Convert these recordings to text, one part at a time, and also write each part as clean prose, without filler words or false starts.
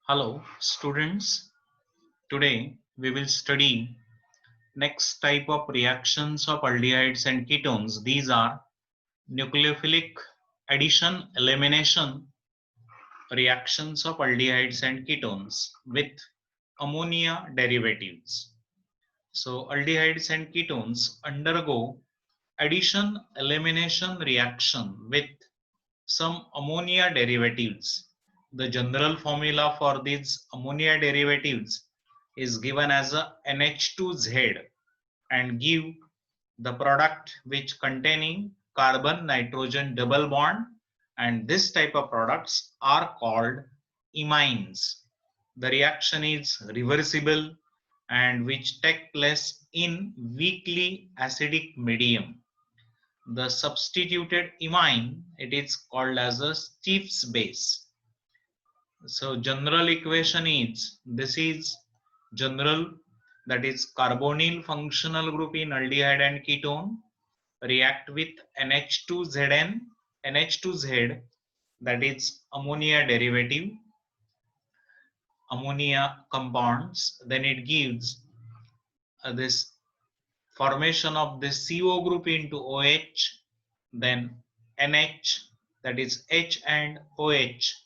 Hello, students. Today we will study next type of reactions of aldehydes and ketones. These are nucleophilic addition elimination reactions of aldehydes and ketones with ammonia derivatives. So aldehydes and ketones undergo addition elimination reaction with some ammonia derivatives. The general formula for these ammonia derivatives is given as a NH2Z and give the product which containing carbon nitrogen double bond, and this type of products are called imines. The reaction is reversible and which take place in weakly acidic medium. The substituted imine, it is called as a Stiff's base. So general equation is, this is general, that is carbonyl functional group in aldehyde and ketone react with NH2ZN, NH2Z, that is ammonia derivative, ammonia compounds, then it gives this formation of this CO group into OH, then NH, that is H and OH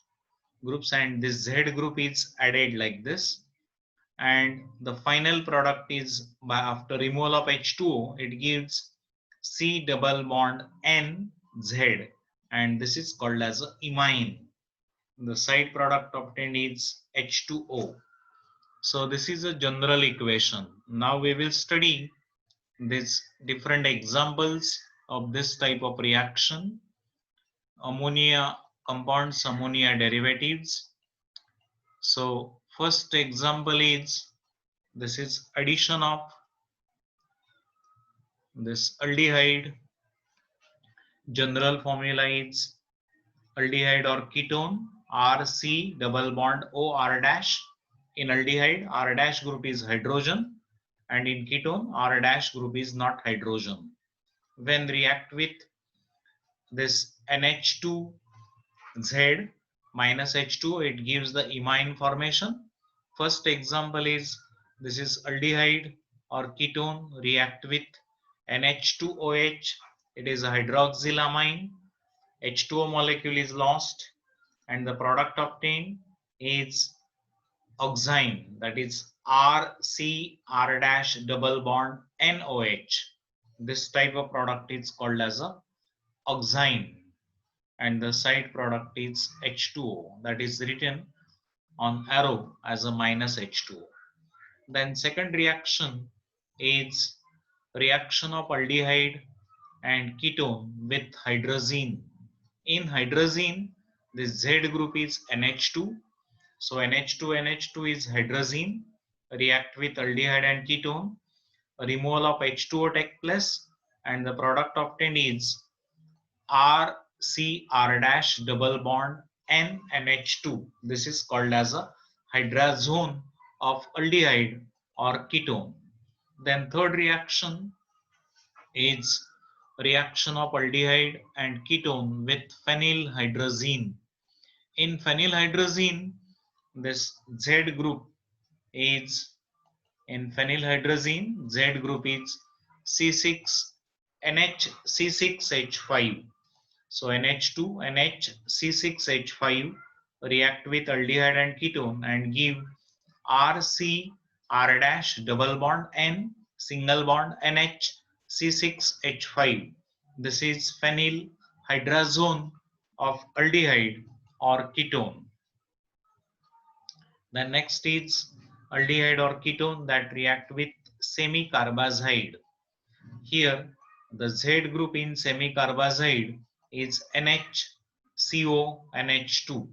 groups, and this Z group is added like this, and the final product is, by after removal of H2O, it gives C double bond N Z, and this is called as a imine. The side product obtained is H2O. So this is a general equation. Now we will study these different examples of this type of reaction. Ammonia compounds, ammonia derivatives. So first example is, this is addition of this aldehyde. General formula is aldehyde or ketone RC double bond OR dash. In aldehyde, R dash group is hydrogen, and in ketone, R dash group is not hydrogen. When react with this NH2Z minus H2, it gives the imine formation. First example is, this is aldehyde or ketone react with NH2OH, it is a hydroxylamine, H2O molecule is lost, and the product obtained is oxime, that is RCR dash double bond NOH. This type of product is called as a oxime, and the side product is H2O, that is written on arrow as a minus H2O. Then second reaction is reaction of aldehyde and ketone with hydrazine. In hydrazine, the Z group is NH2. So NH2 is hydrazine. React with aldehyde and ketone. Removal of H2O take place, and the product obtained is RCR dash double bond NH2. This is called as a hydrazone of aldehyde or ketone. Then third reaction is reaction of aldehyde and ketone with phenylhydrazine. In phenylhydrazine, this Z group is, in phenylhydrazine, Z group is C6NH6H5. So NH2 NHC6H5 react with aldehyde and ketone and give RCR dash double bond N single bond NH C6H5. This is phenylhydrazone of aldehyde or ketone. The next is aldehyde or ketone that react with semicarbazide. Here the Z group in semicarbazide is NHCONH2.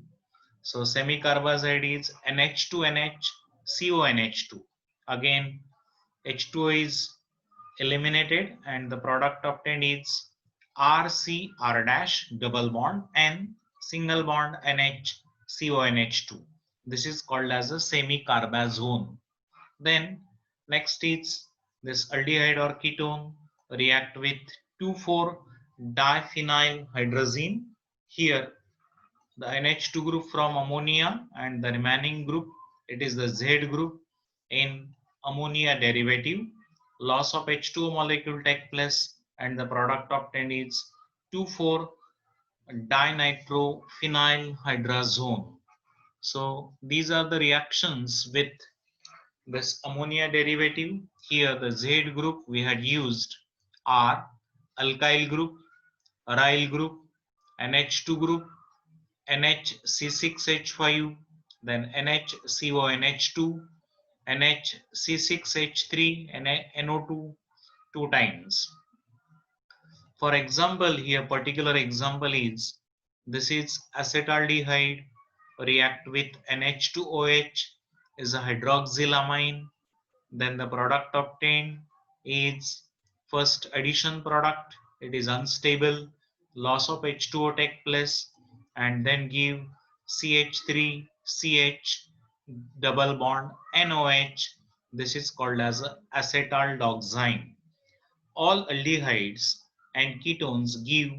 So semicarbazide is NH2NHCONH2. Again H2O is eliminated and the product obtained is RCR dash double bond N single bond NHCONH2. This is called as a semicarbazone. Then next is this aldehyde or ketone react with 2,4 diphenylhydrazine. Here the NH2 group from ammonia, and the remaining group, it is the Z group in ammonia derivative. Loss of H2O molecule take place and the product obtained is 2,4-dinitrophenylhydrazone. So these are the reactions with this ammonia derivative. Here the Z group we had used are alkyl group, aryl group, NH2 group, NHC6H5, then NHCONH2, NHC6H3, and NO2 two times. For example, here particular example is this is acetaldehyde react with NH2OH is a hydroxylamine. Then the product obtained is first addition product. It is unstable. Loss of H2O take place and then give CH3 CH double bond NOH. This is called as acetaldoxine. All aldehydes and ketones give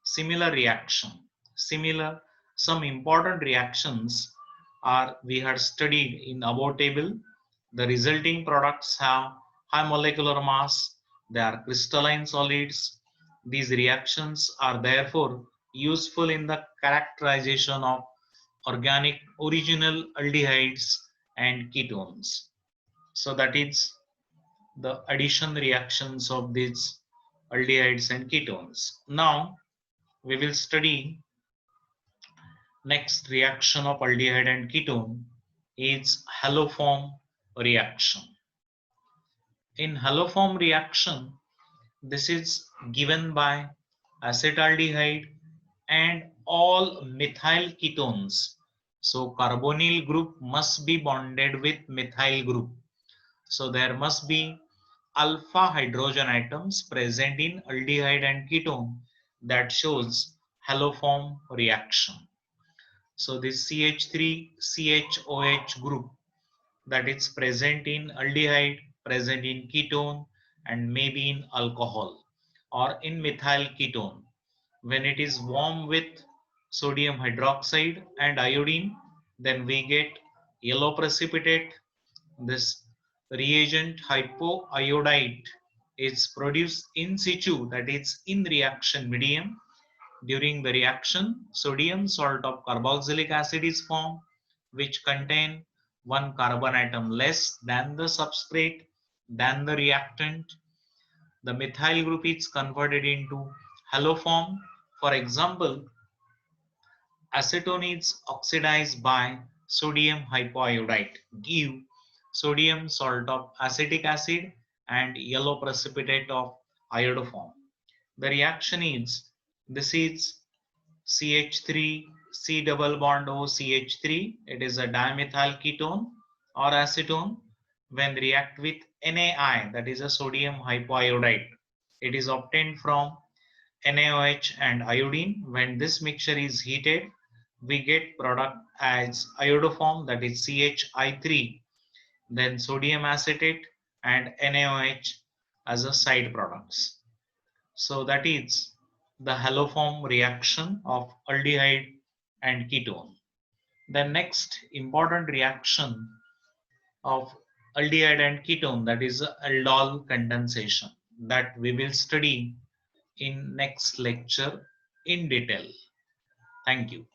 similar reaction. Some important reactions are we had studied in above table. The resulting products have high molecular mass. They are crystalline solids. These reactions are therefore useful in the characterization of organic original aldehydes and ketones. So that is the addition reactions of these aldehydes and ketones. Now we will study next reaction of aldehyde and ketone is haloform reaction. In haloform reaction, this is given by acetaldehyde and all methyl ketones. So carbonyl group must be bonded with methyl group. So there must be alpha hydrogen atoms present in aldehyde and ketone that shows haloform reaction. So this CH3 CHOH group that is present in aldehyde, present in ketone, and maybe in alcohol or in methyl ketone. When it is warm with sodium hydroxide and iodine, then we get yellow precipitate. This reagent hypoiodide is produced in situ, that is in reaction medium. During the reaction, sodium salt of carboxylic acid is formed, which contain one carbon atom less than the substrate, than the reactant. The methyl group is converted into haloform. For example, acetone is oxidized by sodium hypoiodide, give sodium salt of acetic acid and yellow precipitate of iodoform. The reaction is, this is CH3 C double bond O CH3. It is a dimethyl ketone or acetone. When react with NaI, that is a sodium hypoiodide, it is obtained from NaOH and iodine. When this mixture is heated, we get product as iodoform, that is CHI3, then sodium acetate and NaOH as a side products. So that is the haloform reaction of aldehyde and ketone. The next important reaction of aldehyde and ketone, that is aldol condensation, that we will study in next lecture in detail. Thank you.